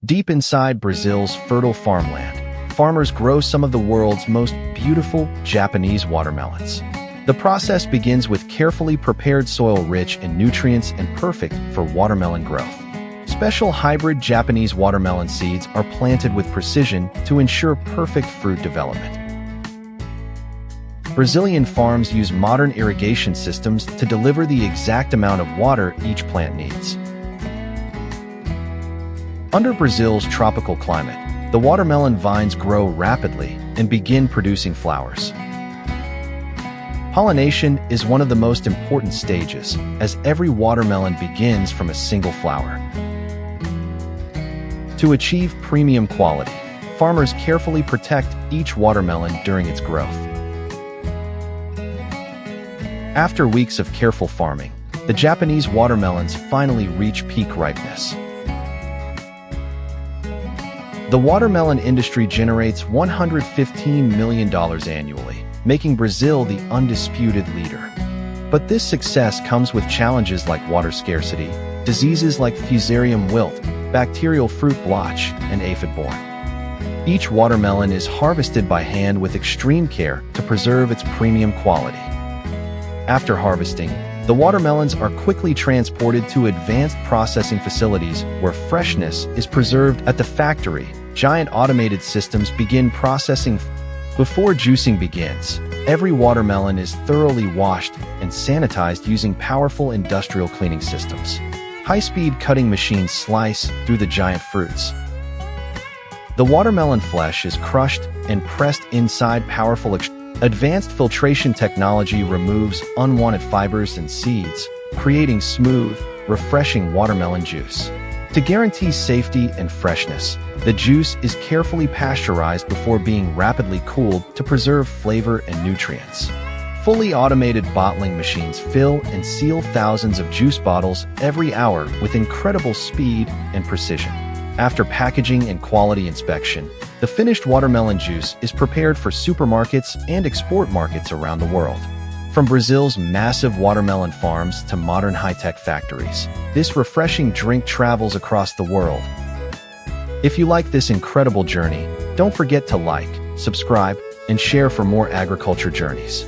Deep inside Brazil's fertile farmland, farmers grow some of the world's most beautiful Japanese watermelons. The process begins with carefully prepared soil rich in nutrients and perfect for watermelon growth. Special hybrid Japanese watermelon seeds are planted with precision to ensure perfect fruit development. Brazilian farms use modern irrigation systems to deliver the exact amount of water each plant needs. Under Brazil's tropical climate, the watermelon vines grow rapidly and begin producing flowers. Pollination is one of the most important stages, as every watermelon begins from a single flower. To achieve premium quality, farmers carefully protect each watermelon during its growth. After weeks of careful farming, the Japanese watermelons finally reach peak ripeness. The watermelon industry generates $115 million annually, making Brazil the undisputed leader. But this success comes with challenges like water scarcity, diseases like Fusarium wilt, bacterial fruit blotch, and aphid borer. Each watermelon is harvested by hand with extreme care to preserve its premium quality. After harvesting, the watermelons are quickly transported to advanced processing facilities where freshness is preserved. At the factory, giant automated systems begin processing. Before juicing begins, every watermelon is thoroughly washed and sanitized using powerful industrial cleaning systems. High-speed cutting machines slice through the giant fruits. The watermelon flesh is crushed and pressed inside powerful advanced filtration technology removes unwanted fibers and seeds, creating smooth, refreshing watermelon juice. To guarantee safety and freshness, the juice is carefully pasteurized before being rapidly cooled to preserve flavor and nutrients. Fully automated bottling machines fill and seal thousands of juice bottles every hour with incredible speed and precision. After packaging and quality inspection, the finished watermelon juice is prepared for supermarkets and export markets around the world. From Brazil's massive watermelon farms to modern high-tech factories, this refreshing drink travels across the world. If you like this incredible journey, don't forget to like, subscribe, and share for more agriculture journeys.